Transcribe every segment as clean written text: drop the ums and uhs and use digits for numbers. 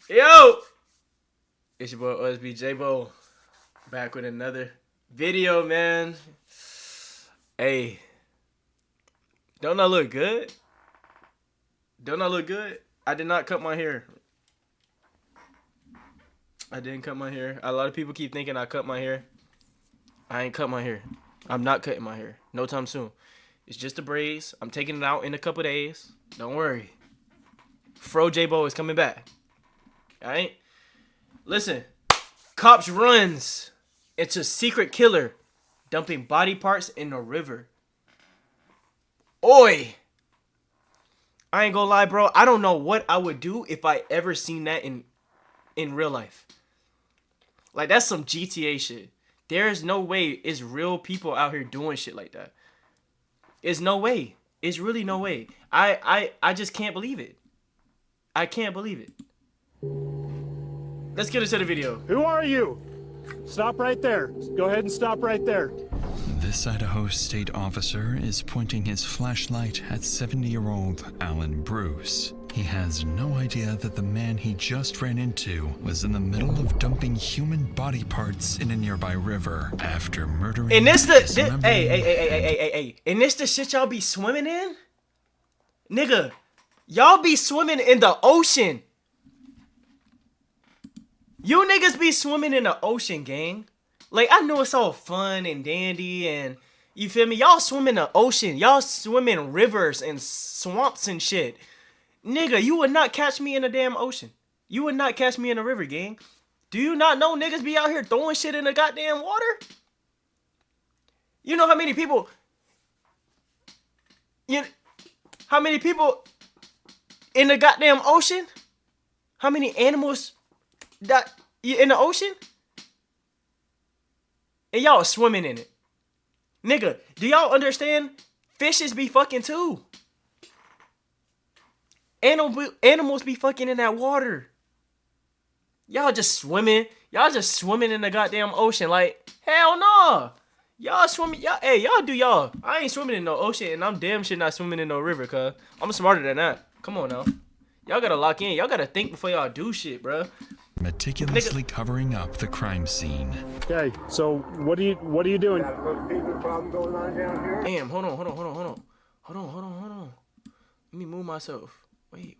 Yo! It's your boy OSB J-Bo. Back with another video, man. Hey. Don't I look good? Don't I look good? I did not cut my hair. I didn't cut my hair. A lot of people keep thinking I cut my hair. I ain't cut my hair. I'm not cutting my hair. No time soon. It's just the braids. I'm taking it out in a couple days. Don't worry. Fro J-Bo is coming back. Alright? Listen. Cops runs into secret killer dumping body parts in a river. Oi! I ain't gonna lie, bro. I don't know what I would do if I ever seen that in real life. Like, that's some GTA shit. There's no way it's real people out here doing shit like that. It's no way. It's really no way. I just can't believe it. I can't believe it. Let's get into the video. Who are you? Stop right there. Go ahead and stop right there. This Idaho state officer is pointing his flashlight at 70-year-old Alan Bruce. He has no idea that the man he just ran into was in the middle of dumping human body parts in a nearby river after murdering. And this hey. And this the shit y'all be swimming in? Nigga, y'all be swimming in the ocean. You niggas be swimming in the ocean, gang. Like, I know it's all fun and dandy and, you feel me? Y'all swim in the ocean. Y'all swim in rivers and swamps and shit. Nigga, you would not catch me in the damn ocean. You would not catch me in a river, gang. Do you not know niggas be out here throwing shit in the goddamn water? You know how many people... how many people in the goddamn ocean? How many animals that in the ocean? And y'all swimming in it. Nigga, do y'all understand? Fishes be fucking too. Animals be fucking in that water. Y'all just swimming. Y'all just swimming in the goddamn ocean. Like, hell no. Y'all swimming. Y'all do y'all. I ain't swimming in no ocean, and I'm damn sure not swimming in no river, cuz. I'm smarter than that. Come on now. Y'all gotta lock in. Y'all gotta think before y'all do shit, bro. Meticulously covering up the crime scene. Okay, so what are you doing? Damn, hold on. Let me move myself. Wait.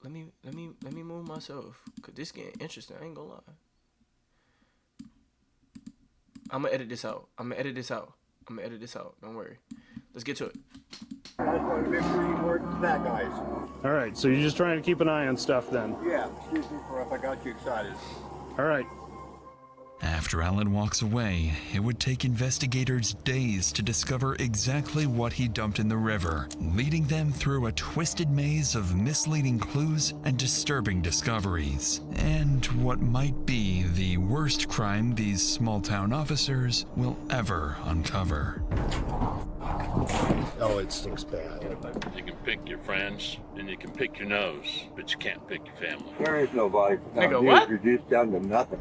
Let me move myself. Cause this getting interesting. I ain't gonna lie. I'ma edit this out. Don't worry. Let's get to it. I just want to make sure you weren't that guys. All right, so you're just trying to keep an eye on stuff then. Yeah, excuse me for if I got you excited. All right. After Alan walks away, it would take investigators days to discover exactly what he dumped in the river, leading them through a twisted maze of misleading clues and disturbing discoveries, and what might be the worst crime these small-town officers will ever uncover. Oh, it stinks bad. You can pick your friends and you can pick your nose, but you can't pick your family. There is nobody. Nigga, what? Reduced down to nothing.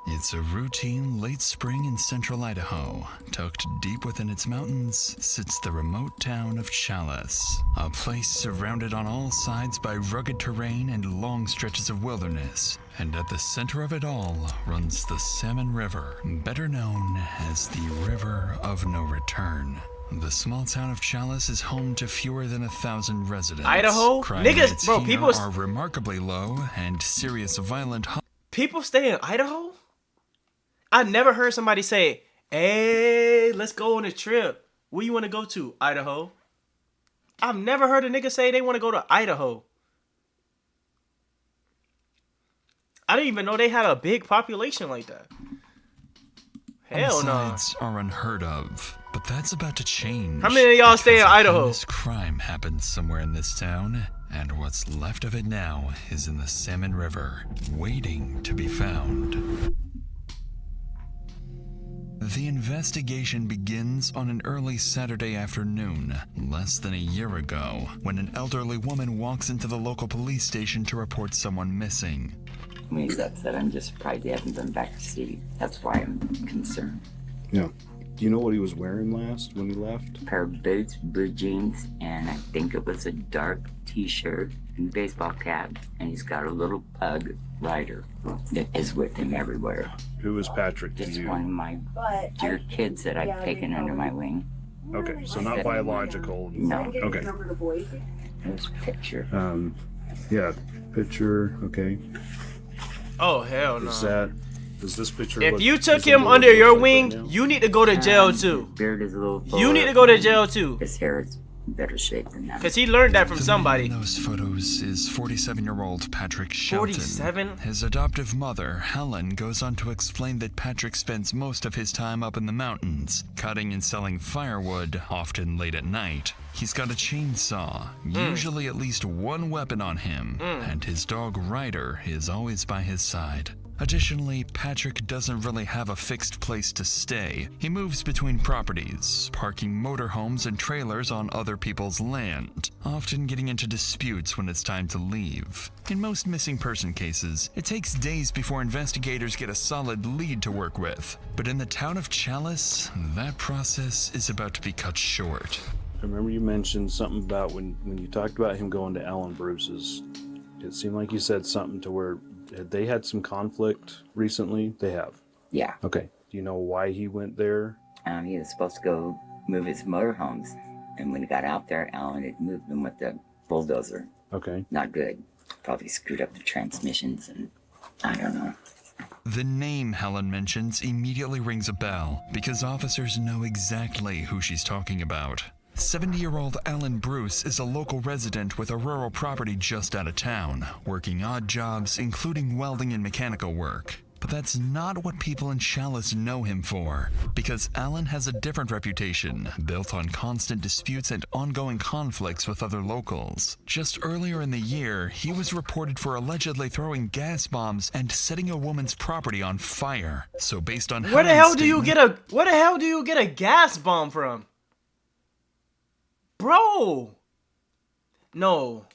It's a routine late spring in central Idaho. Tucked deep within its mountains sits the remote town of Challis, a place surrounded on all sides by rugged terrain and long stretches of wilderness. And at the center of it all runs the Salmon River, better known as the River of No Return. The small town of Challis is home to fewer than 1,000 residents. Idaho? Crime Niggas, rates bro, here people are remarkably low, and serious violent People stay in Idaho? I never heard somebody say, hey, let's go on a trip. Where you want to go to? Idaho. I've never heard a nigga say they want to go to Idaho. I didn't even know they had a big population like that. Hell no. Homicides are unheard of, but that's about to change. How many of y'all stay in because a Idaho? heinous crime happened somewhere in this town, and what's left of it now is in the Salmon River, waiting to be found. The investigation begins on an early Saturday afternoon, less than a year ago, when an elderly woman walks into the local police station to report someone missing. When he's upset, I'm just surprised he hasn't been back to see. That's why I'm concerned. Yeah. Do you know what he was wearing last when he left? Pair of boots, blue jeans, and I think it was a dark t-shirt and baseball cap, and he's got a little pug rider that is with him everywhere. Who is Patrick to It's you? one of my dear kids that I've taken under my wing. Okay, so not biological. No. Okay. There's a picture. Yeah, picture. Okay. Oh hell no. Does this picture? If look you took resemble him what under it your looks like wing, right now? you need to go to jail His too. beard is a little full. You need to go to jail too. His hair is in better shape than that. Cause he learned that from The somebody. man in those photos is 47-year-old Patrick Shelton. 47? His adoptive mother, Helen, goes on to explain that Patrick spends most of his time up in the mountains, cutting and selling firewood, often late at night. He's got a chainsaw, usually at least one weapon on him, and his dog Ryder is always by his side. Additionally, Patrick doesn't really have a fixed place to stay. He moves between properties, parking motorhomes and trailers on other people's land, often getting into disputes when it's time to leave. In most missing person cases, it takes days before investigators get a solid lead to work with. But in the town of Chalice, that process is about to be cut short. I remember you mentioned something about when you talked about him going to Alan Bruce's. It seemed like you said something to where they had some conflict recently. They have. Yeah. Okay. Do you know why he went there? He was supposed to go move his motorhomes, and when he got out there, Alan had moved them with the bulldozer. Okay. Not good. Probably screwed up the transmissions, and I don't know. The name Helen mentions immediately rings a bell because officers know exactly who she's talking about. 70-year-old Alan Bruce is a local resident with a rural property just out of town, working odd jobs including welding and mechanical work. But that's not what people in Chalice know him for, because Alan has a different reputation, built on constant disputes and ongoing conflicts with other locals. Just earlier in the year, he was reported for allegedly throwing gas bombs and setting a woman's property on fire. So based on Where the Helen's hell do you get a gas bomb from? Bro! No.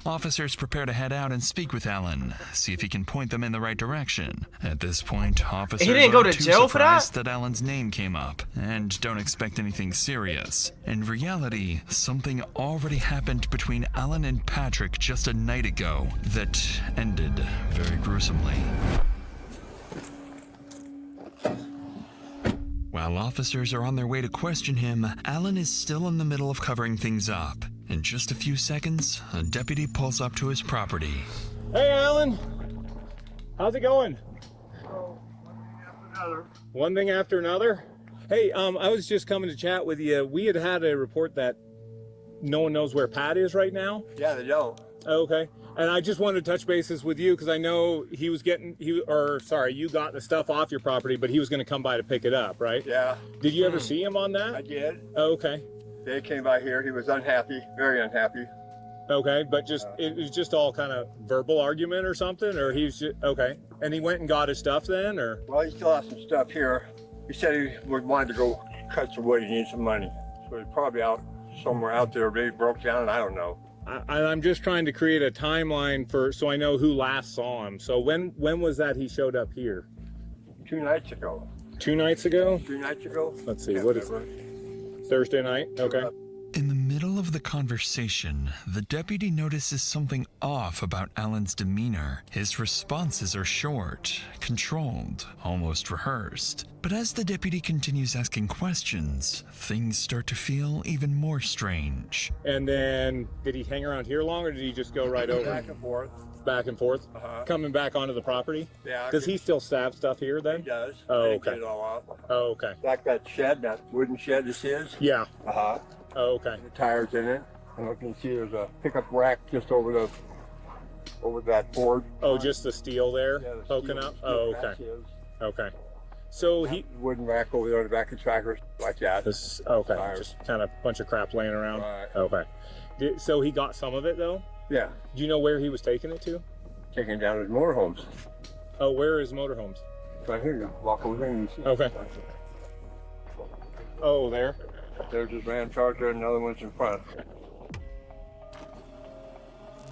Officers prepare to head out and speak with Alan, see if he can point them in the right direction. At this point, officers didn't go to aren't too jail for that? surprised that Alan's name came up, and don't expect anything serious. In reality, something already happened between Alan and Patrick just a night ago that ended very gruesomely. While officers are on their way to question him, Alan is still in the middle of covering things up. In just a few seconds, a deputy pulls up to his property. Hey, Alan. How's it going? One thing after another. Hey, I was just coming to chat with you. We had a report that no one knows where Pat is right now. Yeah, they don't. Okay. And I just wanted to touch bases with you because I know you got the stuff off your property, but he was going to come by to pick it up, right? Yeah, Did you ever see him on I that? did. Okay. They came by here. He was unhappy, very unhappy. Okay, but it was just all kind of verbal argument or something, or he was just, okay. And he went and got his stuff then, or? Well, he still has some stuff here. He said he wanted to go cut some wood. He needs some money. So he's probably out somewhere out there. Maybe broke down, and I don't know. I'm just trying to create a timeline so I know who last saw him. So when was that he showed up here? 2 nights ago. 2 nights ago? 3 nights ago? Let's see, Can't what is remember. Thursday night? Okay. In the middle of the conversation, the deputy notices something off about Alan's demeanor. His responses are short, controlled, almost rehearsed. But as the deputy continues asking questions, things start to feel even more strange. And then did he hang around here long or did he just go right over? Back and forth. Back and forth? Uh-huh. Coming back onto the property? Yeah. Does he still have stuff here then? He does. Oh, I didn't okay. Get it all off. Oh, okay. Like that shed, that wooden shed is his. Yeah. Uh-huh. Oh, okay. The tires in it. And you can see there's a pickup rack just over that board. Oh, just the steel there Yeah, the poking steel- up? steel Oh, that's okay. his. Okay. So That wooden rack over there on the back of the tractor, like that. okay, Tires. just kind of bunch of crap laying around. Right. Okay. So he got some of it though? Yeah. Do you know where he was taking it to? Taking down his motorhomes. Oh, where are his motorhomes? Right here, you walk over there and you see. Okay. Oh, there? There's his Ram Charger and another one's in front.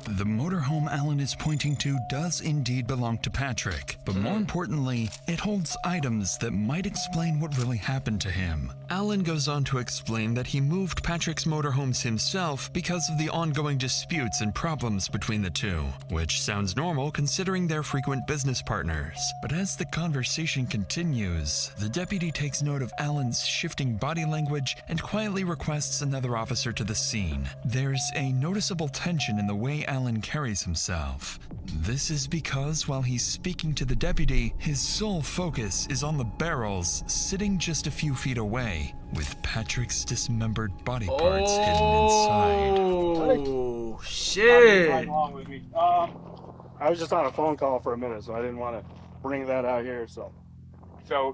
The motorhome Alan is pointing to does indeed belong to Patrick, but more importantly, it holds items that might explain what really happened to him. Alan goes on to explain that he moved Patrick's motorhomes himself because of the ongoing disputes and problems between the two, which sounds normal considering they're frequent business partners. But as the conversation continues, the deputy takes note of Alan's shifting body language and quietly requests another officer to the scene. There's a noticeable tension in the way Alan carries himself. This is because while he's speaking to the deputy, his sole focus is on the barrels sitting just a few feet away, with Patrick's dismembered body parts hidden inside. Oh, shit. Along with me. I was just on a phone call for a minute, so I didn't want to bring that out here. So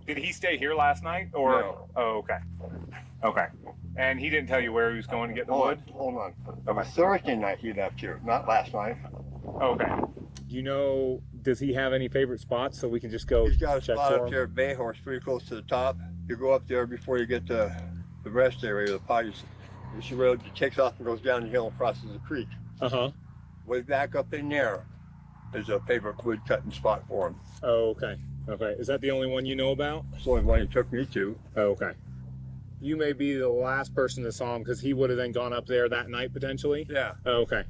did he stay here last night, or? No. Oh, okay. Okay. And he didn't tell you where he was going to get the wood? Hold on. It was Thursday night he left here, not last night. Okay. You know, does he have any favorite spots so we can just go He's got a check spot for up him? here at Bay Horse, pretty close to the top. You go up there before you get to the rest area, the potties. You see where it takes off and goes down the hill and crosses the creek. Uh-huh. Way back up in there is a favorite wood cutting spot for him. Oh, okay. Okay. Is that the only one you know about? It's the only one he took me to. Oh, okay. You may be the last person that saw him because he would have then gone up there that night potentially? Yeah. Oh, okay.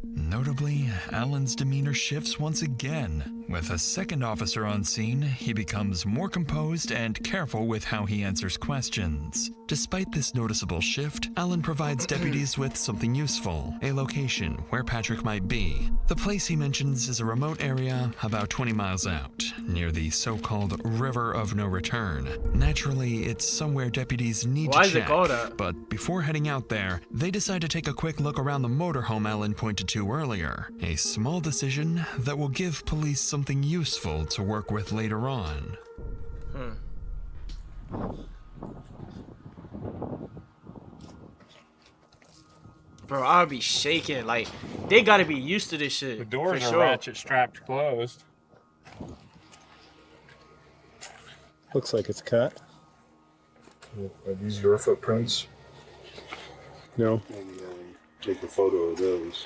Notably, Alan's demeanor shifts once again. With a second officer on scene, he becomes more composed and careful with how he answers questions. Despite this noticeable shift, Alan provides deputies with something useful, a location where Patrick might be. The place he mentions is a remote area about 20 miles out, near the so-called River of No Return. Naturally, it's somewhere deputies need Why to is it check, called that? but before heading out there, they decide to take a quick look around the motorhome Alan pointed to earlier. A small decision that will give police something useful to work with later on. Bro, I'll be shaking. Like, they gotta be used to this shit. The doors for are sure. ratchet strapped closed. Looks like it's cut. Are these your footprints? No. Maybe take a photo of those.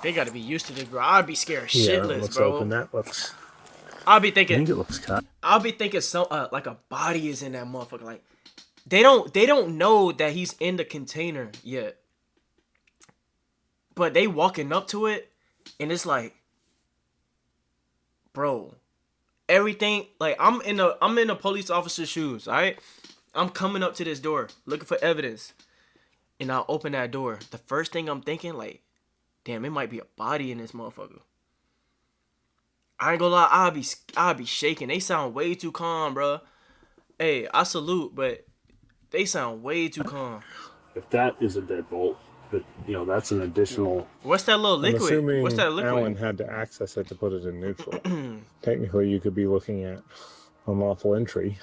They gotta be used to this, bro. I'd be scared Yeah, it shitless, looks bro. open. That looks. I'll be I think thinking, it looks cut. I'll be thinking some like a body is in that motherfucker. Like, they don't know that he's in the container yet. But they walking up to it, and it's like, bro, everything. Like, I'm in a police officer's shoes. All right, I'm coming up to this door looking for evidence, and I'll open that door. The first thing I'm thinking, like, damn, it might be a body in this motherfucker. I ain't gonna lie, I'll be shaking. They sound way too calm, bro. Hey, I salute, but they sound way too calm. If that is a deadbolt, but that's an additional. What's that little I'm liquid? assuming What's that liquid? Alan had to access it to put it in neutral. Technically, you could be looking at unlawful entry.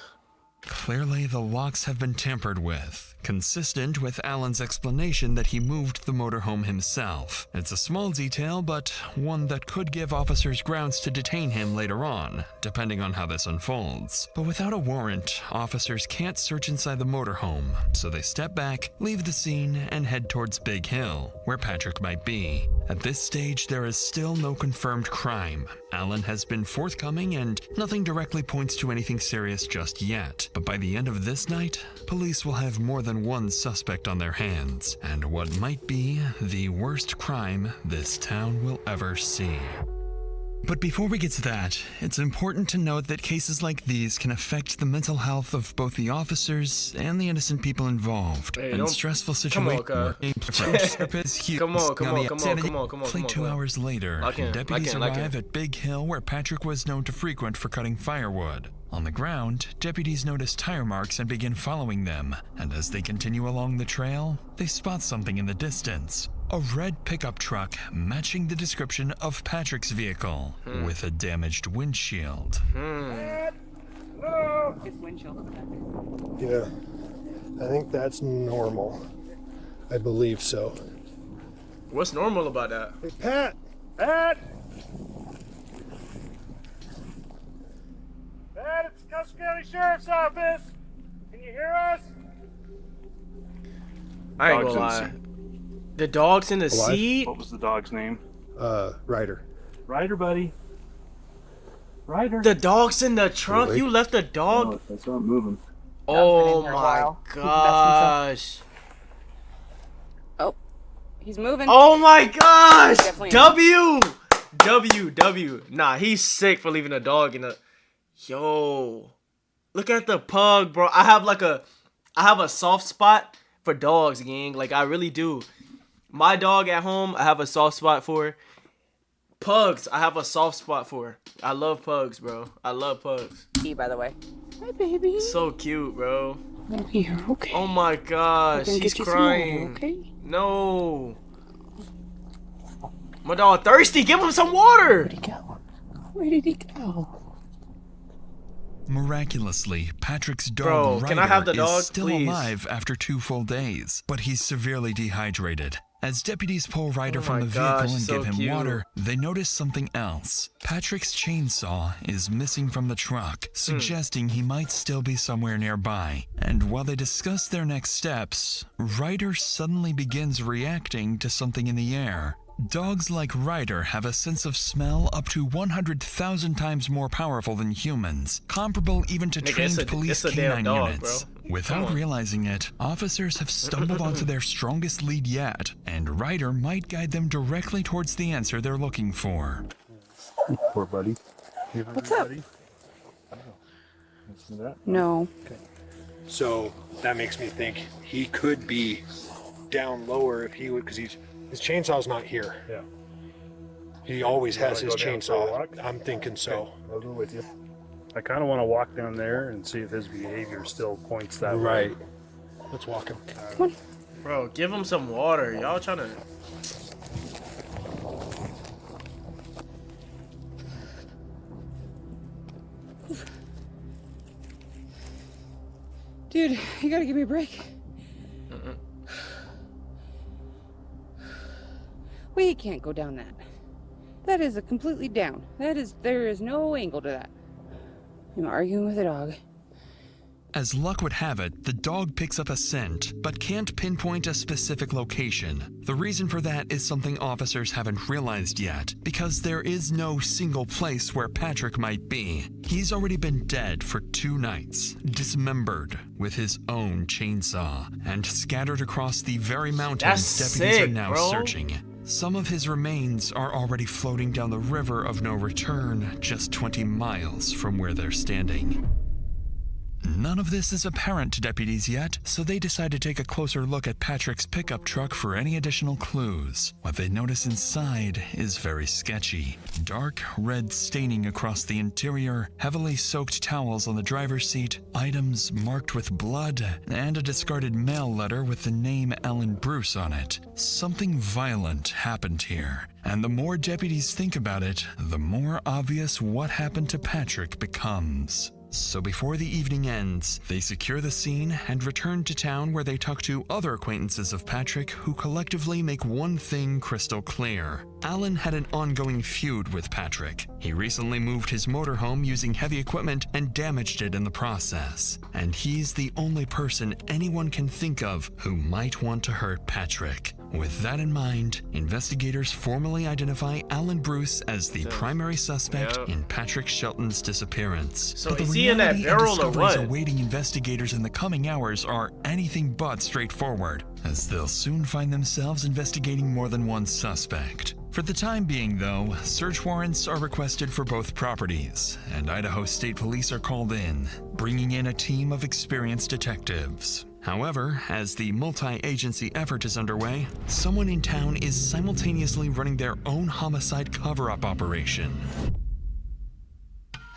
Clearly, the locks have been tampered with, consistent with Alan's explanation that he moved the motorhome himself. It's a small detail, but one that could give officers grounds to detain him later on, depending on how this unfolds. But without a warrant, officers can't search inside the motorhome, so they step back, leave the scene, and head towards Big Hill, where Patrick might be. At this stage, there is still no confirmed crime. Alan has been forthcoming, and nothing directly points to anything serious just yet. But by the end of this night, police will have more than one suspect on their hands, and what might be the worst crime this town will ever see. But before we get to that, it's important to note that cases like these can affect the mental health of both the officers and the innocent people involved. Hey, And don't- stressful come on, situations. cuz. Come on, come on. Only 2 hours later, Lock in, deputies lock in. arrive at Big Hill, where Patrick was known to frequent for cutting firewood. On the ground, deputies notice tire marks and begin following them, and as they continue along the trail, they spot something in the distance. A red pickup truck matching the description of Patrick's vehicle, with a damaged windshield. Yeah, I think that's normal. I believe so. What's normal about that? Hey, Pat! Pat, it's the Custer County Sheriff's Office. Can you hear us? I ain't Dogs gonna lie. The dog's in the Alive? seat? What was the dog's name? Ryder. Ryder, buddy. Ryder. The dog's in the trunk? Really? You left the dog? No, that's not moving. Oh for a my while. gosh. Oh, he's moving. Oh my gosh! Definitely W. Nah, he's sick for leaving a dog in a. Yo, look at the pug, bro. I have a soft spot for dogs, gang. Like I really do. My dog at home, I have a soft spot for. Pugs, I have a soft spot for. I love pugs, bro. I love pugs. By the way. Hi, baby. So cute, bro. I'm here. Okay. Oh my gosh, gonna he's get you some water, crying. okay? No. My dog thirsty. Give him some water. Where'd he go? Where did he go? Miraculously, Patrick's dog Bro, Ryder can I have the dog, is still please? alive after 2 full days, but he's severely dehydrated. As deputies pull Ryder from my the vehicle gosh, and so give him cute. water, they notice something else. Patrick's chainsaw is missing from the truck, suggesting he might still be somewhere nearby. And while they discuss their next steps, Ryder suddenly begins reacting to something in the air. Dogs like Ryder have a sense of smell up to 100,000 times more powerful than humans, comparable even to Nigga, trained police it's a damn canine dog, units. bro. Without Come on. realizing it, officers have stumbled onto their strongest lead yet, and Ryder might guide them directly towards the answer they're looking for. Poor buddy. What's up? Listen to that. No. So that makes me think he could be down lower if he would, because his chainsaw's not here. Yeah. He always has his wanna go down for a chainsaw. walk? I'm thinking so. I'll go with you. I kind of want to walk down there and see if his behavior still points that way. Right. Let's walk him. Come on. Bro, give him some water. Y'all trying to. Dude, you gotta give me a break. We can't go down that. That is a completely down. There is no angle to that. I'm arguing with a dog. As luck would have it, the dog picks up a scent, but can't pinpoint a specific location. The reason for that is something officers haven't realized yet, because there is no single place where Patrick might be. He's already been dead for 2 nights, dismembered with his own chainsaw, and scattered across the very mountains That's deputies are sick, now bro. searching. Some of his remains are already floating down the river of no return, just 20 miles from where they're standing. None of this is apparent to deputies yet, so they decide to take a closer look at Patrick's pickup truck for any additional clues. What they notice inside is very sketchy. Dark red staining across the interior, heavily soaked towels on the driver's seat, items marked with blood, and a discarded mail letter with the name Alan Bruce on it. Something violent happened here, and the more deputies think about it, the more obvious what happened to Patrick becomes. So before the evening ends, they secure the scene and return to town where they talk to other acquaintances of Patrick who collectively make one thing crystal clear. Alan had an ongoing feud with Patrick. He recently moved his motorhome using heavy equipment and damaged it in the process. And he's the only person anyone can think of who might want to hurt Patrick. With that in mind, investigators formally identify Alan Bruce as the primary suspect in Patrick Shelton's disappearance. So But the is he in that reality and barrel or discoveries what? awaiting investigators in the coming hours are anything but straightforward, as they'll soon find themselves investigating more than one suspect. For the time being, though, search warrants are requested for both properties, and Idaho State Police are called in, bringing in a team of experienced detectives. However, as the multi-agency effort is underway, someone in town is simultaneously running their own homicide cover-up operation.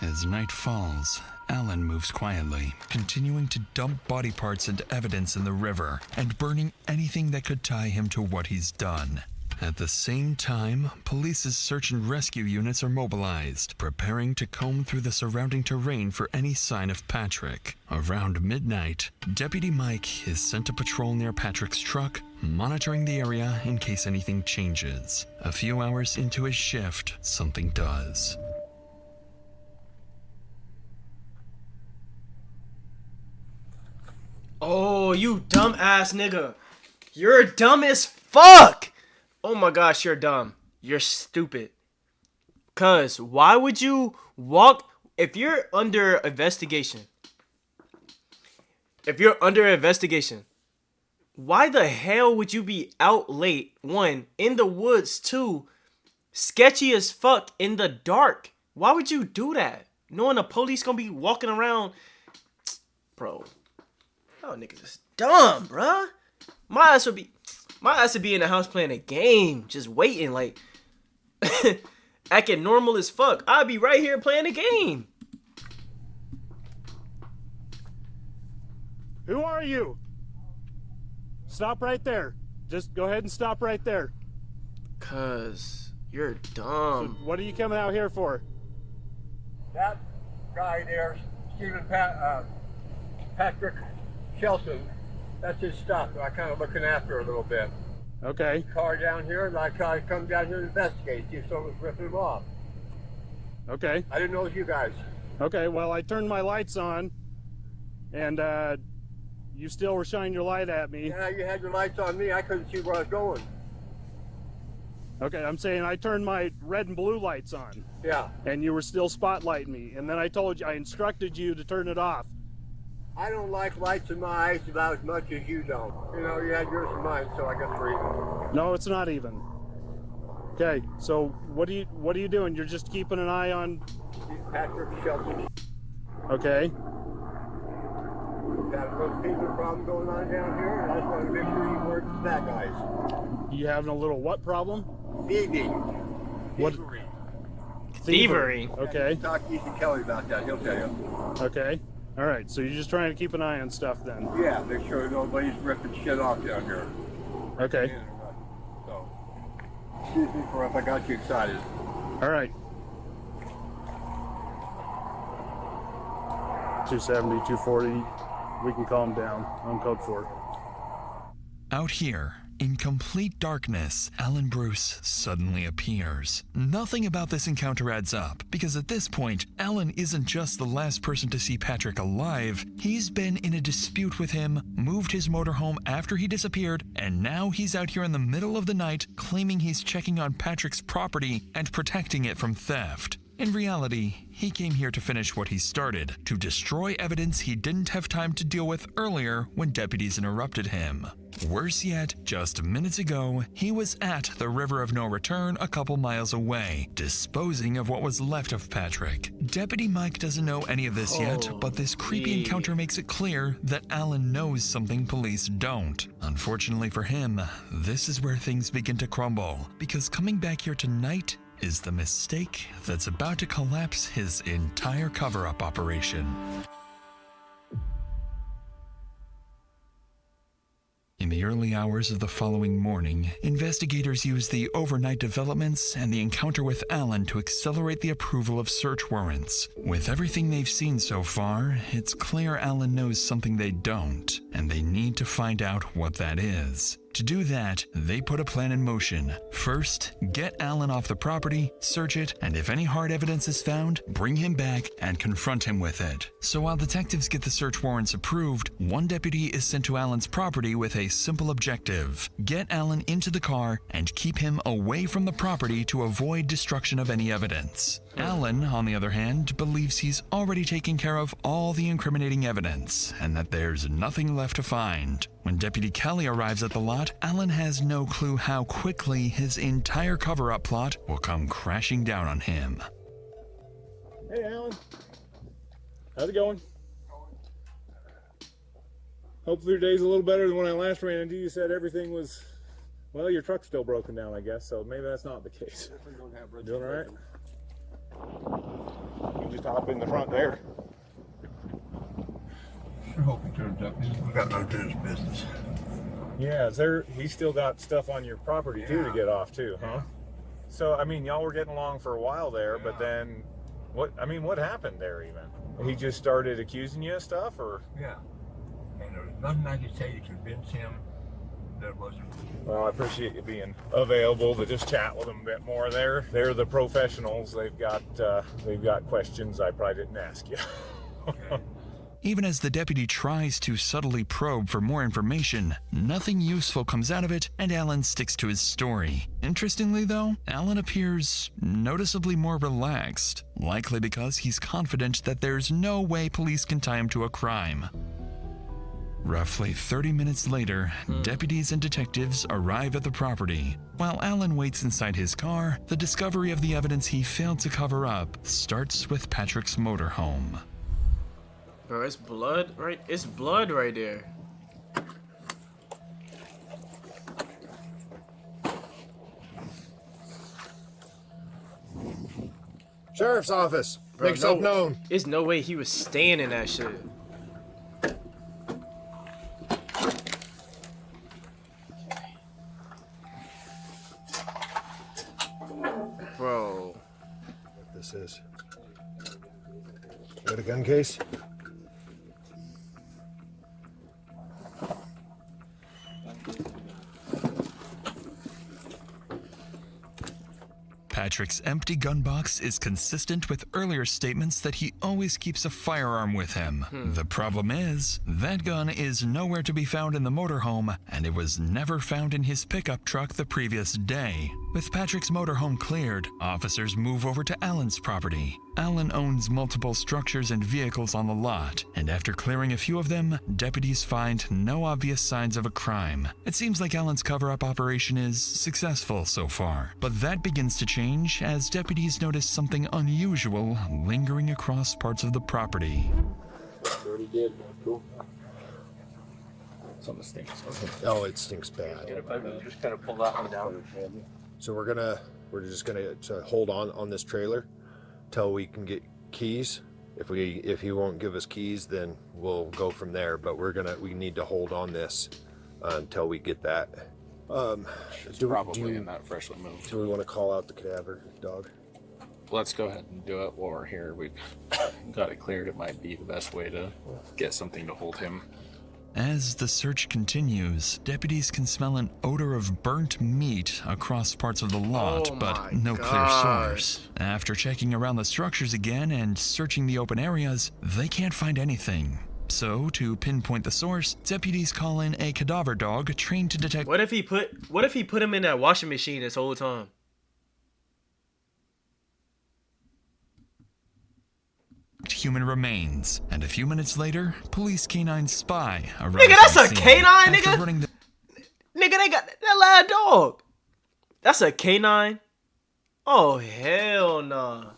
As night falls, Alan moves quietly, continuing to dump body parts and evidence in the river, and burning anything that could tie him to what he's done. At the same time, police's search and rescue units are mobilized, preparing to comb through the surrounding terrain for any sign of Patrick. Around midnight, Deputy Mike is sent to patrol near Patrick's truck, monitoring the area in case anything changes. A few hours into his shift, something does. Oh, you dumb ass nigga. You're dumb as Fuck! Oh my gosh, you're dumb. You're stupid. Cause why would you walk if you're under investigation? If you're under investigation, why the hell would you be out late? One, in the woods. Two, sketchy as fuck in the dark. Why would you do that? Knowing the police gonna be walking around. Bro, y'all niggas is dumb, bruh. My ass would be in the house playing a game, just waiting, like acting normal as fuck. I'd be right here playing a game. Who are you? Stop right there. Just go ahead and stop right there. Cause you're dumb. So what are you coming out here for? That guy there, Patrick Shelton, that's his stuff. I kind of looking after a little bit. Okay. Car down here, and I come down here to investigate, see if someone's ripping him off. Okay. I didn't know it was you guys. Okay, well, I turned my lights on, and you still were shining your light at me. Yeah, you had your lights on me. I couldn't see where I was going. Okay, I'm saying I turned my red and blue lights on. Yeah. And you were still spotlighting me. And then I instructed you to turn it off. I don't like lights in my eyes about as much as you don't. You know, you had yours and mine, so I guess we're even. No, it's not even. Okay, so what are you doing? You're just keeping an eye on Patrick Shelton. Okay. Got a little fever problem going on down here, and I just want to make sure you weren't that guys. You having a little what problem? Thieving. What? Thievery. Okay. Talk to Ethan Kelly about that. He'll tell you. Okay. All right. So you're just trying to keep an eye on stuff then. Yeah, make sure nobody's ripping shit off down here. Okay. So, excuse me for if I got you excited. All right. 270, 240. We can calm down. I'm code 4. Out here, in complete darkness, Alan Bruce suddenly appears. Nothing about this encounter adds up, because at this point, Alan isn't just the last person to see Patrick alive. He's been in a dispute with him, moved his motorhome after he disappeared, and now he's out here in the middle of the night claiming he's checking on Patrick's property and protecting it from theft. In reality, he came here to finish what he started, to destroy evidence he didn't have time to deal with earlier when deputies interrupted him. Worse yet, just minutes ago, he was at the River of No Return a couple miles away, disposing of what was left of Patrick. Deputy Mike doesn't know any of this yet, but this creepy encounter makes it clear that Alan knows something police don't. Unfortunately for him, this is where things begin to crumble, because coming back here tonight is the mistake that's about to collapse his entire cover-up operation. In the early hours of the following morning, investigators used the overnight developments and the encounter with Alan to accelerate the approval of search warrants. With everything they've seen so far, it's clear Alan knows something they don't, and they need to find out what that is. To do that, they put a plan in motion. First, get Alan off the property, search it, and if any hard evidence is found, bring him back and confront him with it. So while detectives get the search warrants approved, one deputy is sent to Alan's property with a simple objective: get Alan into the car and keep him away from the property to avoid destruction of any evidence. Alan, on the other hand, believes he's already taken care of all the incriminating evidence and that there's nothing left to find. When Deputy Kelly arrives at the lot, Alan has no clue how quickly his entire cover-up plot will come crashing down on him. Hey, Alan. How's it going? Hopefully your day's a little better than when I last ran into you. You said everything was, well, your truck's still broken down, I guess, so maybe that's not the case. Doing all right? You can just hop in the front there. Sure hope he turns up. We got unfinished business. Yeah, he's still got stuff on your property too to get off too, huh? So I mean, y'all were getting along for a while there, but then what happened there even? He just started accusing you of stuff, or? Yeah. And there was nothing I could say to convince him that it wasn't. Well, I appreciate you being available to just chat with them a bit more. They're the professionals. They've got questions I probably didn't ask you. Okay. Even as the deputy tries to subtly probe for more information, nothing useful comes out of it, and Alan sticks to his story. Interestingly though, Alan appears noticeably more relaxed, likely because he's confident that there's no way police can tie him to a crime. Roughly 30 minutes later, deputies and detectives arrive at the property. While Alan waits inside his car, the discovery of the evidence he failed to cover up starts with Patrick's motorhome. Bro, it's blood right there. Sheriff's office. Bro, Make yourself known. There's no way he was staying in that shit. Bro. What this is. Got a gun case? Patrick's empty gun box is consistent with earlier statements that he always keeps a firearm with him. The problem is, that gun is nowhere to be found in the motorhome, and it was never found in his pickup truck the previous day. With Patrick's motorhome cleared, officers move over to Alan's property. Alan owns multiple structures and vehicles on the lot, and after clearing a few of them, deputies find no obvious signs of a crime. It seems like Alan's cover-up operation is successful so far, but that begins to change as deputies notice something unusual lingering across parts of the property. Already did. Cool. Something stinks. Oh, it stinks bad. Just kind of pull that one down. So we're just gonna hold on this trailer till we can get keys. If he won't give us keys, then we'll go from there. But we need to hold on this until we get that. In that freshly moved. Do we want to call out the cadaver dog? Let's go ahead and do it while we're here. We've got it cleared. It might be the best way to get something to hold him. As the search continues, deputies can smell an odor of burnt meat across parts of the lot, but no clear source. After checking around the structures again and searching the open areas, they can't find anything. So, to pinpoint the source, deputies call in a cadaver dog trained to detect— What if he put him in that washing machine this whole time? human remains, and a few minutes later, police canine Spy arrives. Nigga, that's on a scene. canine, After nigga. running the- Nigga, they got that lad dog. That's a canine. Oh hell nah.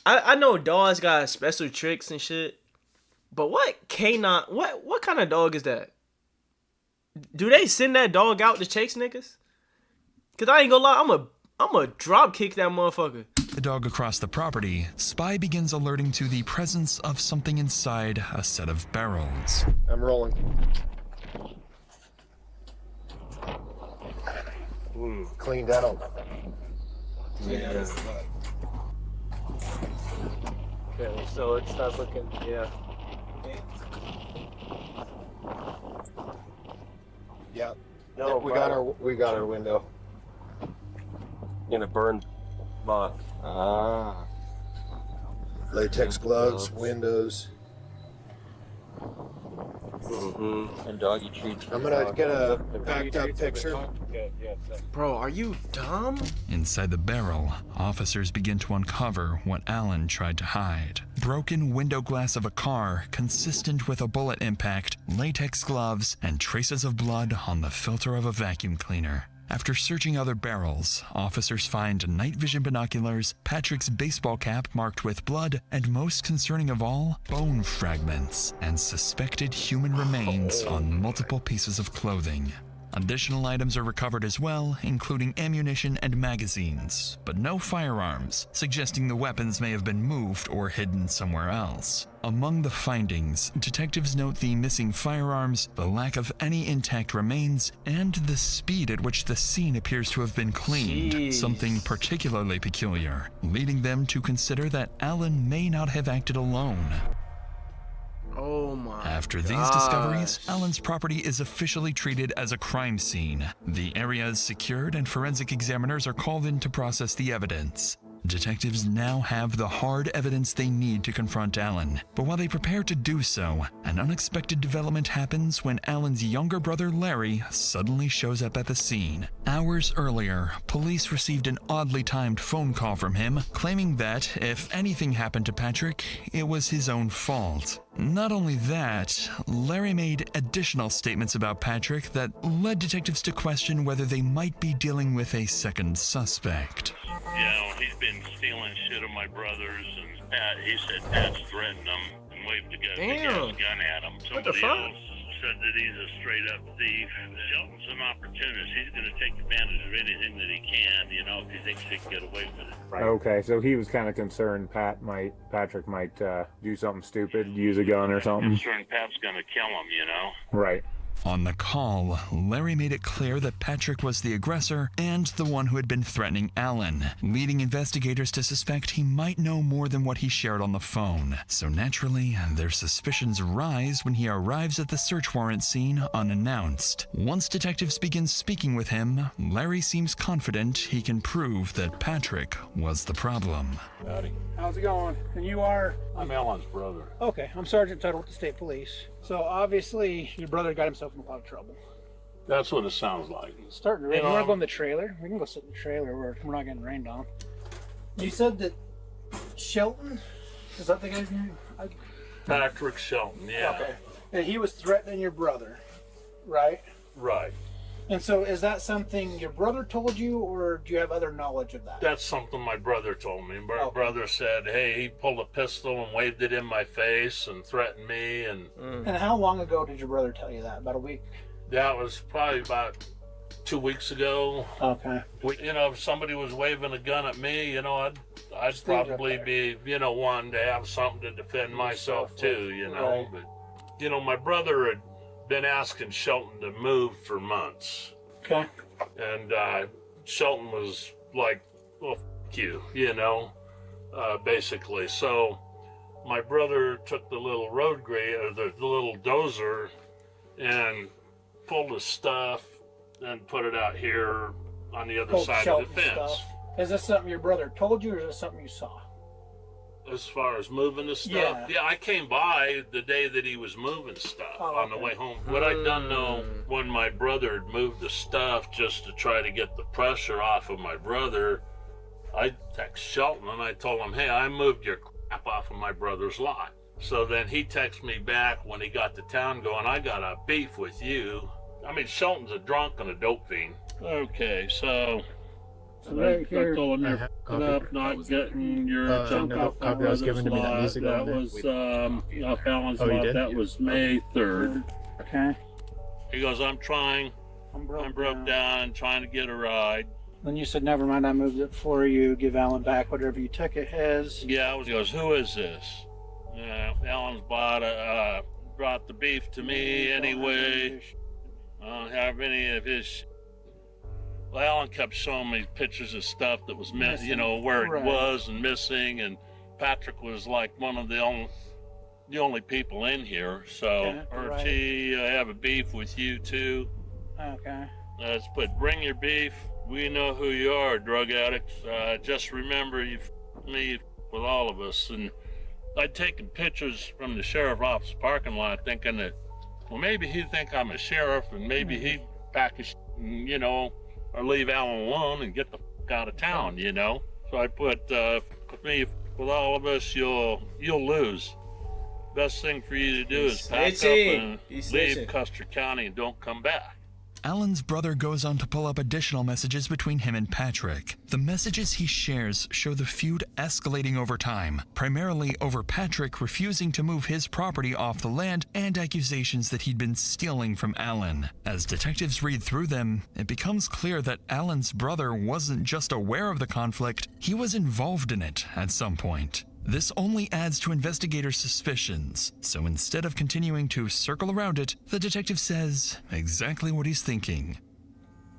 I know dogs got special tricks and shit, but what canine? What kind of dog is that? Do they send that dog out to chase niggas? Cause I ain't gonna lie, I'm a drop kick that motherfucker. The dog across the property, Spy begins alerting to the presence of something inside a set of barrels. I'm rolling. Cleaned out. Yeah. Okay, so let's start looking. Yeah. Yeah. No, we got our window. In a burned spot. Ah. Latex gloves, windows. And doggy treats. I'm gonna get a backed up picture. Bro, are you dumb? Inside the barrel, officers begin to uncover what Alan tried to hide. Broken window glass of a car consistent with a bullet impact, latex gloves, and traces of blood on the filter of a vacuum cleaner. After searching other barrels, officers find night vision binoculars, Patrick's baseball cap marked with blood, and most concerning of all, bone fragments and suspected human remains on multiple pieces of clothing. Additional items are recovered as well, including ammunition and magazines, but no firearms, suggesting the weapons may have been moved or hidden somewhere else. Among the findings, detectives note the missing firearms, the lack of any intact remains, and the speed at which the scene appears to have been cleaned, Jeez. something particularly peculiar, leading them to consider that Alan may not have acted alone. Oh my After these gosh. discoveries, Alan's property is officially treated as a crime scene. The area is secured and forensic examiners are called in to process the evidence. Detectives now have the hard evidence they need to confront Alan. But while they prepare to do so, an unexpected development happens when Alan's younger brother Larry suddenly shows up at the scene. Hours earlier, police received an oddly timed phone call from him, claiming that if anything happened to Patrick, it was his own fault. Not only that, Larry made additional statements about Patrick that led detectives to question whether they might be dealing with a second suspect. You know, he's been stealing shit of my brother's, and he said Pat's threatened him and waved the guy's gun at him. What the Somebody fuck? else said that he's a straight-up thief. Shelton's an opportunist. He's going to take advantage of anything that he can, you know, if he thinks he can get away with it. Right. Okay, so he was kind of concerned Patrick might do something stupid, use a gun or something. Concerned Pat's going to kill him, you know. Right. On the call, Larry made it clear that Patrick was the aggressor and the one who had been threatening Alan, leading investigators to suspect he might know more than what he shared on the phone. So naturally, their suspicions rise when he arrives at the search warrant scene unannounced. Once detectives begin speaking with him, Larry seems confident he can prove that Patrick was the problem. Howdy. How's it going? And you are? I'm Alan's brother. Okay, I'm Sergeant Tuttle with the State Police. So obviously your brother got himself in a lot of trouble. That's what it sounds like. It's starting to rain. You want to go in the trailer? We can go sit in the trailer where we're not getting rained on. You said that Shelton, is that the guy's name? Patrick Shelton, yeah. Okay. And he was threatening your brother, right? Right. And so is that something your brother told you, or do you have other knowledge of that? That's something my brother told me. My brother said, hey, he pulled a pistol and waved it in my face and threatened me. And how long ago did your brother tell you that? About a week? that was probably about 2 weeks ago. Okay. You know, if somebody was waving a gun at me, you know, I'd probably be, you know, wanting to have something to defend myself too, you know. But, you know, my brother had been asking Shelton to move for months. Okay. And Shelton was like, well, f*** you, you know, basically. So my brother took the little road grader, the little dozer, and pulled his stuff and put it out here on the other side of the fence. Stuff. Is this something your brother told you, or is this something you saw? As far as moving the stuff, yeah, I came by the day that he was moving stuff on the way home. What I done know, when my brother had moved the stuff just to try to get the pressure off of my brother, I texted Shelton and I told him, hey, I moved your crap off of my brother's lot. So then he texted me back when he got to town going, I got a beef with you. I mean, Shelton's a drunk and a dope fiend. Okay, so right here, I told him you're f***ing up, not getting your junk off my brother's lot. That was off Alan's lot. That was May 3rd. Okay. He goes, I'm trying. I'm broke down, trying to get a ride. Then you said, never mind, I moved it for you. Give Alan back whatever you took it his. Yeah, he goes, who is this? Alan's brought the beef to me anyway. I don't have any of his. Well, Alan kept showing me pictures of stuff that was missing, you know, where it was and missing, and Patrick was like one of the only people in here. So, RT, I have a beef with you too. Okay. Let's put, bring your beef. We know who you are, drug addicts. Just remember, you me with all of us. And I'd taken pictures from the sheriff's office parking lot, thinking that, well, maybe he'd think I'm a sheriff, and maybe he'd pack his, you know, or leave Alan alone and get the f*** out of town, you know. So I put, with me, with all of us, you'll lose. Best thing for you to do is pack up and leave Custer County and don't come back. Alan's brother goes on to pull up additional messages between him and Patrick. The messages he shares show the feud escalating over time, primarily over Patrick refusing to move his property off the land and accusations that he'd been stealing from Alan. As detectives read through them, it becomes clear that Alan's brother wasn't just aware of the conflict, he was involved in it at some point. This only adds to investigators' suspicions, so instead of continuing to circle around it, the detective says exactly what he's thinking.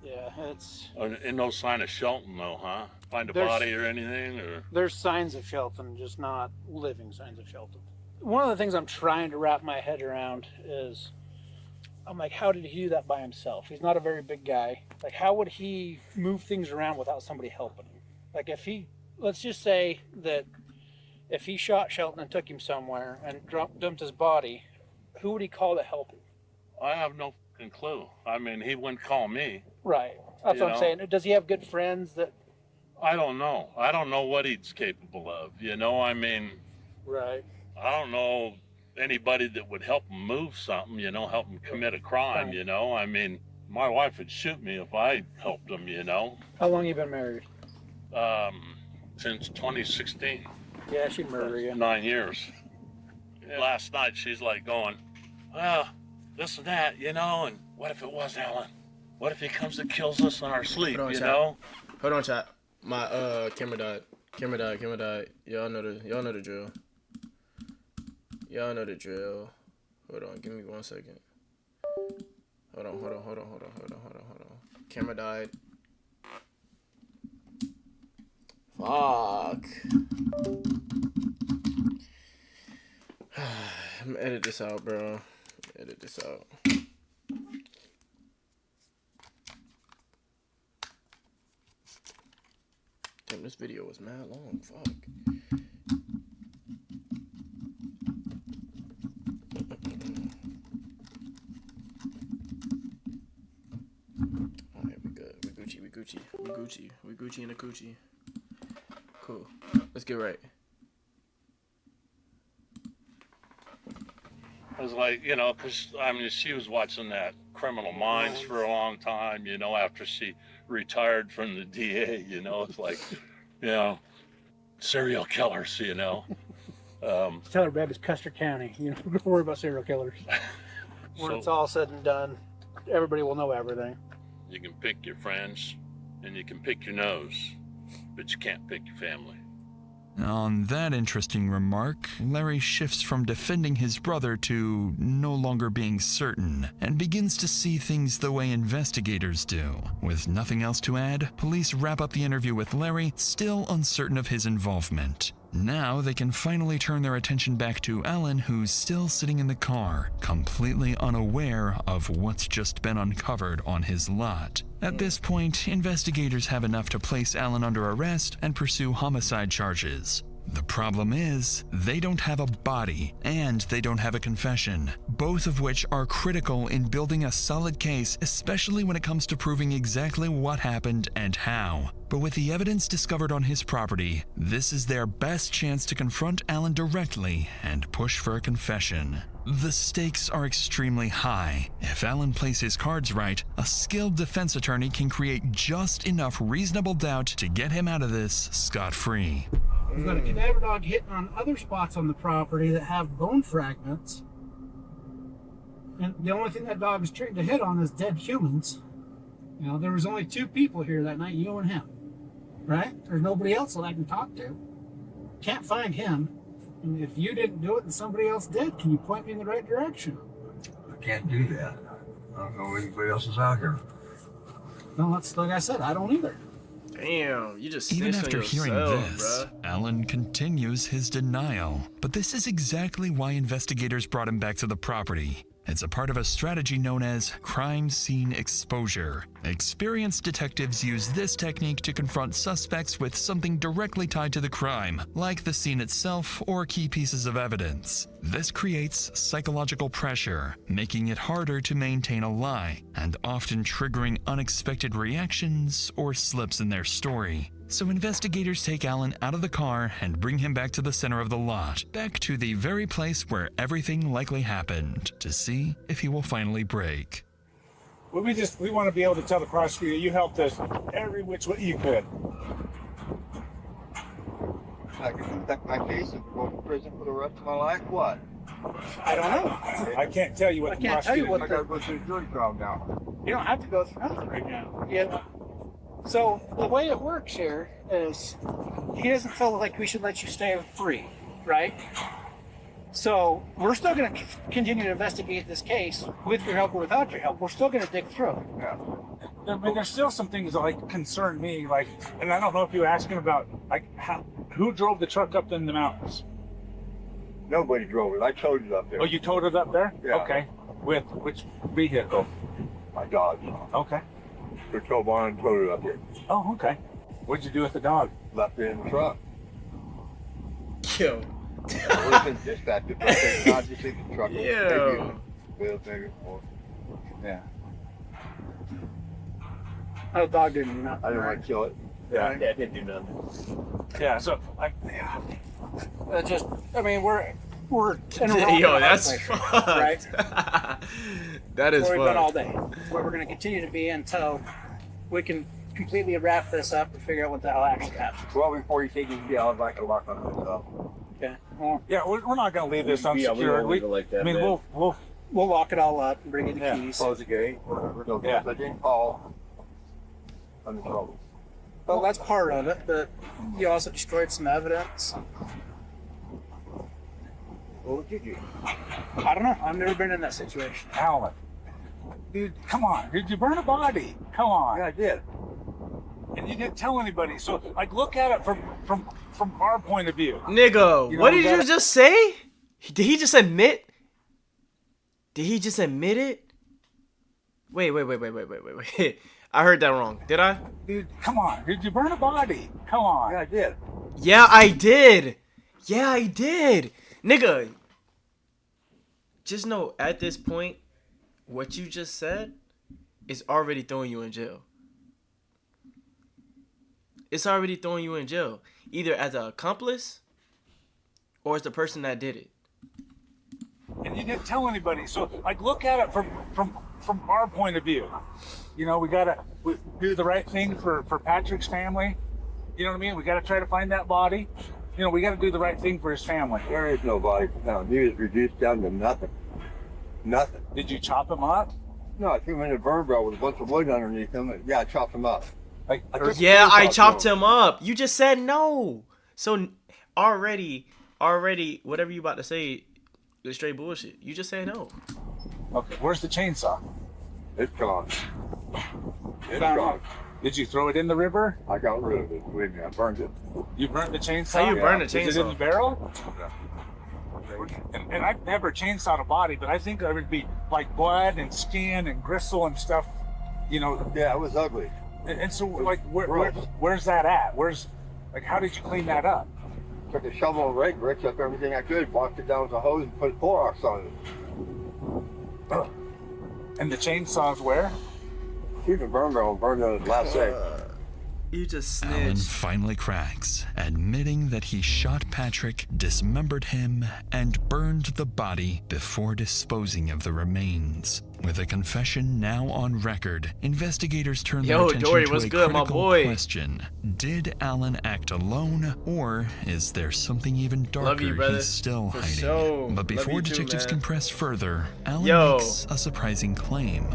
Yeah, it's... And no sign of Shelton, though, huh? Find a body or anything? Or there's signs of Shelton, just not living signs of Shelton. One of the things I'm trying to wrap my head around is, I'm like, how did he do that by himself? He's not a very big guy. Like, how would he move things around without somebody helping him? Like, if he... let's just say that if he shot Shelton and took him somewhere and dumped his body, who would he call to help him? I have no fucking clue. I mean, he wouldn't call me. Right. That's what I'm saying. Does he have good friends that? I don't know. I don't know what he's capable of. You know, I mean. Right. I don't know anybody that would help him move something, you know, help him commit a crime, Right. you know. I mean, my wife would shoot me if I helped him, you know. How long you been married? Since 2016. Yeah, she'd murder you. 9 years. Last night she's like going, well, this and that, you know, and what if it was Alan? What if he comes and kills us in our sleep, Hold on, you chat. know? Hold on, chat. My camera died. Camera died. Y'all know the drill. Y'all know the drill. Hold on, give me 1 second. Hold on. Camera died. Fuck. I'm gonna edit this out, bro. Edit this out. Damn, this video was mad long. Fuck. Alright, we good. We Gucci in a coochie. Cool. Let's get right. I was like, you know, because, I mean, she was watching that Criminal Minds for a long time, you know, after she retired from the DA, you know. It's like, you know, serial killers, you know. Tell her baby's Custer County. You know, don't worry about serial killers. When it's all said and done, everybody will know everything. You can pick your friends and you can pick your nose, but you can't pick your family. On that interesting remark, Larry shifts from defending his brother to no longer being certain, and begins to see things the way investigators do. With nothing else to add, police wrap up the interview with Larry, still uncertain of his involvement. Now they can finally turn their attention back to Alan, who's still sitting in the car, completely unaware of what's just been uncovered on his lot. At this point, investigators have enough to place Alan under arrest and pursue homicide charges. The problem is, they don't have a body, and they don't have a confession, both of which are critical in building a solid case, especially when it comes to proving exactly what happened and how. But with the evidence discovered on his property, this is their best chance to confront Alan directly and push for a confession. The stakes are extremely high. If Alan plays his cards right, a skilled defense attorney can create just enough reasonable doubt to get him out of this scot-free. We've got a cadaver dog hitting on other spots on the property that have bone fragments. And the only thing that dog is trained to hit on is dead humans. You know, there was only 2 people here that night, you and him. Right? There's nobody else that I can talk to. Can't find him. And if you didn't do it and somebody else did, can you point me in the right direction? I can't do that. I don't know anybody else is out here. No, that's like I said, I don't either. Damn, you just Even snitched on after hearing yourself, this, bruh. Alan continues his denial. But this is exactly why investigators brought him back to the property. It's a part of a strategy known as crime scene exposure. Experienced detectives use this technique to confront suspects with something directly tied to the crime, like the scene itself or key pieces of evidence. This creates psychological pressure, making it harder to maintain a lie, and often triggering unexpected reactions or slips in their story. So investigators take Alan out of the car and bring him back to the center of the lot, back to the very place where everything likely happened, to see if he will finally break. Well, we want to be able to tell the prosecutor you helped us every which way you could. I can conduct my case and go to prison for the rest of my life. What? I don't know. I can't tell you what the prosecutor. I gotta go through the jury trial now. You don't have to go through nothing right now. Yeah. So the way it works here is he doesn't feel like we should let you stay free, right? So we're still going to continue to investigate this case with your help or without your help. We're still going to dig through. Yeah. But there's still some things that like concern me, like, and I don't know if you were asking about like who drove the truck up in the mountains. Nobody drove it. I towed it up there. Oh, you towed it up there? Yeah. Okay. With which vehicle? My dog. Okay. Patrol barn and towed it up here. Oh, okay. What'd you do with the dog? left it in the truck. Yo. We've been dispatched. Not just in the truck. Yo. Yeah. Oh, the dog didn't do nothing. I didn't want to kill it. Yeah. That didn't do nothing. Yeah. So yeah. Just, I mean, we're in a Yo, that's place, fucked. right? That is Where we've been all fucked. day. Where we're going to continue to be until we can completely wrap this up and figure out what the hell actually happened. Well, before you take it, yeah, I'd like to lock on myself. Okay. Well, Yeah, we're not going to leave this unsecured. won't leave it like that, I mean, man. we'll lock it all up and bring you the Yeah. keys. Close the gate. Whatever. Yeah. I didn't call. I'm in trouble. Well, that's part of it, but you also destroyed some evidence. What did you? I don't know. I've never been in that situation. Alan, dude, come on. Did you burn a body? Come on. Yeah, I did. And you didn't tell anybody. So, like, look at it from our point of view. Nigga, You know, what did that- you just say? Did he just admit? Did he just admit it? Wait. I heard that wrong. Did I? Dude, come on. Did you burn a body? Come on. Yeah, I did. Yeah, I did. Yeah, I did. Nigga, just know at this point, what you just said is already throwing you in jail. It's already throwing you in jail. Either as an accomplice or as the person that did it. And you didn't tell anybody. So, like, look at it from our point of view. You know, we do the right thing for Patrick's family. You know what I mean? We got to try to find that body. You know, we got to do the right thing for his family. There is no body found. He was reduced down to nothing. Nothing. Did you chop him up? No, I threw him in a burn barrel with a bunch of wood underneath him. Yeah, I chopped him up. Like, Yeah, I chopped him up. You just said no. So already, whatever you about to say is straight bullshit. You just said no. Okay, where's the chainsaw? It's gone. It's gone. Did you throw it in the river? I got rid of it. Believe me, I burned it. You burnt the chainsaw? How you burn a Is it in chainsaw? the barrel? And I've never chainsawed a body, but I think there would be like blood and skin and gristle and stuff, you know. Yeah, it was ugly. And so, like, where's that at? How did you clean that up? Took a shovel and rake, ripped up everything I could, walked it down with a hose and put Clorox on it. And the chainsaw's where? Keep the burn barrel and burned it last day. You just Alan snitched. finally cracks, admitting that he shot Patrick, dismembered him, and burned the body before disposing of the remains. With a confession now on record, investigators turn their Yo, attention Dory, to what's a good, my critical boy? question. Did Alan act alone, or is there something even darker Love you, brother. he's still For hiding? sure. But Love before you too, detectives man. can press further, Alan Yo. makes a surprising claim.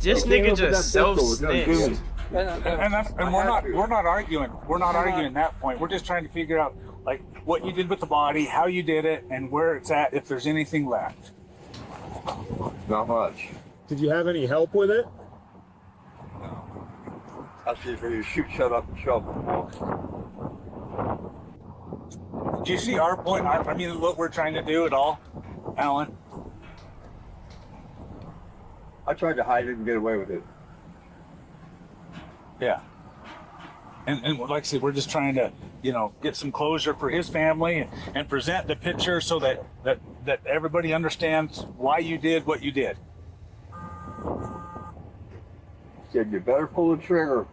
This nigga just self-snitched. And we're not arguing. We're not arguing that point. We're just trying to figure out like what you did with the body, how you did it, and where it's at. If there's anything left. Not much. Did you have any help with it? That's just where you shoot, shut up, and shovel. Do you see our point? I mean, what we're trying to do at all, Alan? I tried to hide it and get away with it. Yeah. And like I said, we're just trying to, you know, get some closure for his family and present the picture so that everybody understands why you did what you did. Said you better pull the trigger.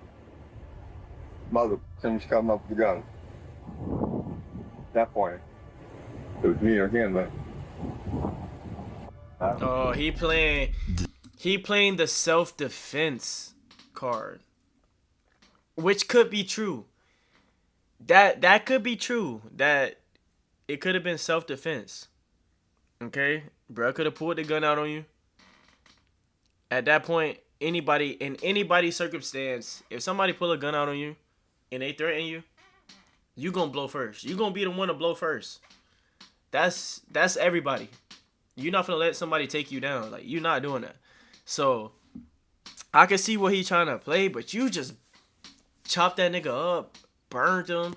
Mother things come up with the gun. At that point, it was me or him, but. Oh, he playing the self-defense card, which could be true. That could be true. That it could have been self-defense. Okay, bro could have pulled the gun out on you. At that point, anybody in anybody's circumstance, if somebody pull a gun out on you and they threaten you, you gonna blow first. You gonna be the one to blow first. That's everybody. You're not gonna let somebody take you down. Like, you're not doing that. So I can see what he's trying to play, but you just chopped that nigga up, burned him,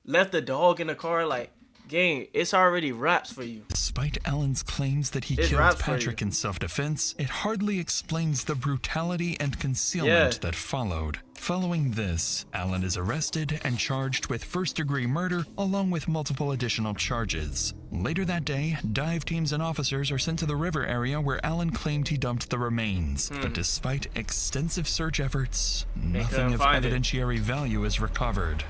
left the dog in the car. Like, gang, it's already wraps for you. Despite Alan's claims that he It's killed wraps for Patrick you. in self-defense, it hardly explains the brutality and concealment Yeah. that followed. Following this, Allen is arrested and charged with first-degree murder along with multiple additional charges. Later that day, dive teams and officers are sent to the river area where Allen claimed he dumped the remains. But despite extensive search efforts, nothing of evidentiary value is recovered.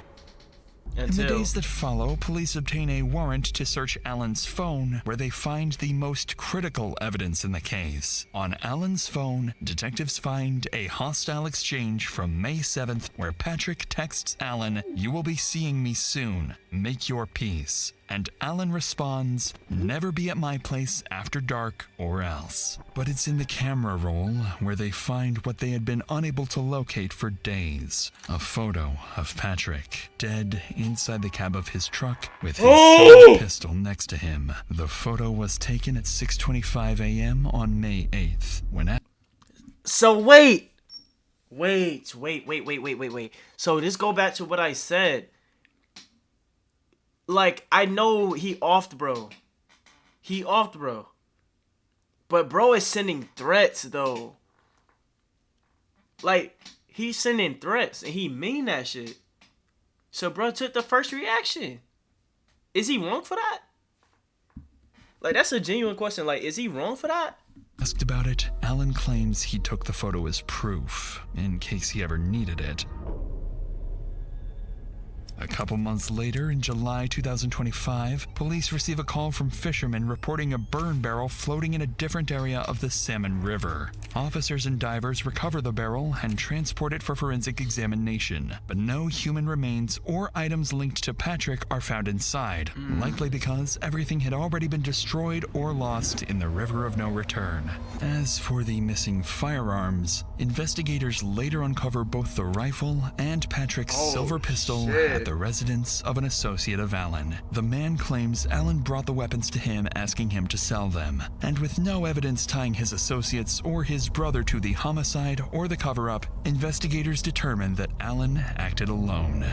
In the days that follow, police obtain a warrant to search Allen's phone, where they find the most critical evidence in the case. On Allen's phone, detectives find a hostile exchange from May 7th where Patrick texts Allen, "You will be seeing me soon. Make your peace." And Allen responds, "Never be at my place after dark or else." But it's in the camera roll where they find what they had been unable to locate for days. A photo of Patrick, dead inside the cab of his truck with his silver pistol next to him. The photo was taken at 6:25 a.m. on May 8th. So wait. So this go back to what I said. Like, I know he offed, bro. But bro is sending threats, though. Like, he's sending threats, and he mean that shit. So bro took the first reaction. Is he wrong for that? Like, that's a genuine question. Like, is he wrong for that? Asked about it, Allen claims he took the photo as proof, in case he ever needed it. A couple months later, in July 2025, police receive a call from fishermen reporting a burn barrel floating in a different area of the Salmon River. Officers and divers recover the barrel and transport it for forensic examination, but no human remains or items linked to Patrick are found inside, likely because everything had already been destroyed or lost in the River of No Return. As for the missing firearms, investigators later uncover both the rifle and Patrick's silver pistol at the residence of an associate of Allen. The man claims Allen brought the weapons to him, asking him to sell them. And with no evidence tying his associates or his brother to the homicide or the cover-up, investigators determined that Allen acted alone.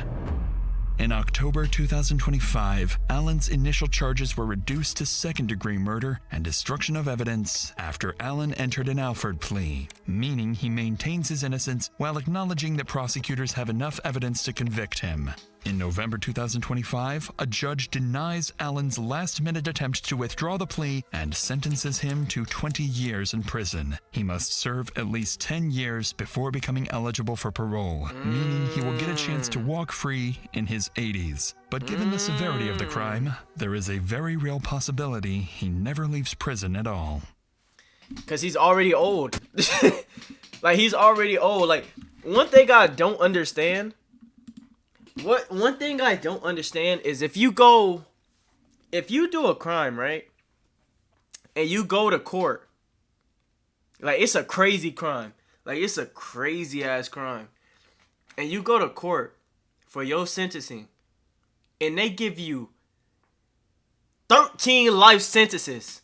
In October 2025, Allen's initial charges were reduced to second-degree murder and destruction of evidence after Allen entered an Alford plea, meaning he maintains his innocence while acknowledging that prosecutors have enough evidence to convict him. In November 2025, a judge denies Allen's last-minute attempt to withdraw the plea and sentences him to 20 years in prison. He must serve at least 10 years before becoming eligible for parole, meaning he will get a chance to walk free in his 80s. But given the severity of the crime, there is a very real possibility he never leaves prison at all. Because he's already old. Like, he's already old. Like, one thing I don't understand... One thing I don't understand is if you do a crime, right? And you go to court. Like, it's a crazy crime. Like, it's a crazy ass crime. And you go to court for your sentencing. And they give you 13 life sentences.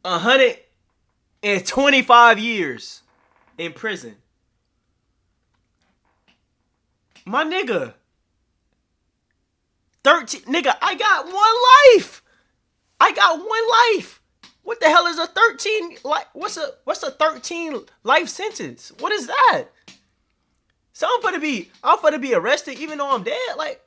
$125 years in prison. My nigga. 13, nigga, I got one life. What the hell is a 13 what's a 13 life sentence? What is that? So I'm gonna be arrested even though I'm dead? Like,